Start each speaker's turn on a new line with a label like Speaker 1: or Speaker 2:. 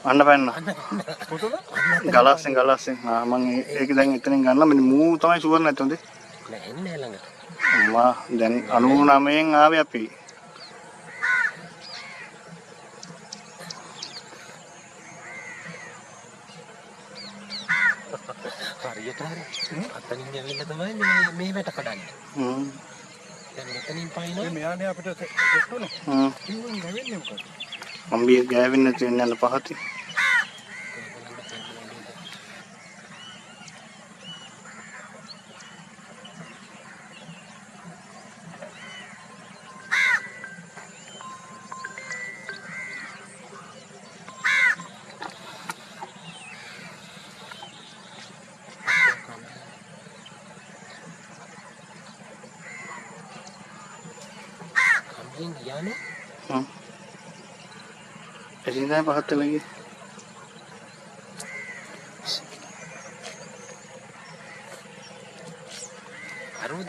Speaker 1: අන්න පැන්න. ගලස්සෙන්. මම ඒක දැන් එතනින් ගන්නවා. මෙන්න මූ තමයි ෂුවර් නැත්තොන්ද?
Speaker 2: නෑ එන්නේ ළඟට.
Speaker 1: අම්මා දැන් 99න් ආවේ අපි.
Speaker 2: හරියට හරි. අතනින් ඇවිල්ලා තමයි මේ වැට කඩන්නේ. දැන් මෙතනින් පයින්නවා.
Speaker 3: මෙයානේ අපිට සෙට් උනේ. ඉතින් ගෑවෙන්නේ මොකද?
Speaker 1: අම්බිය ගෑවෙන්නේ නැති වෙන යන පහති.
Speaker 2: කම්බින් ගියානේ.
Speaker 1: එදින තමයි පහත් වෙලා ගියේ.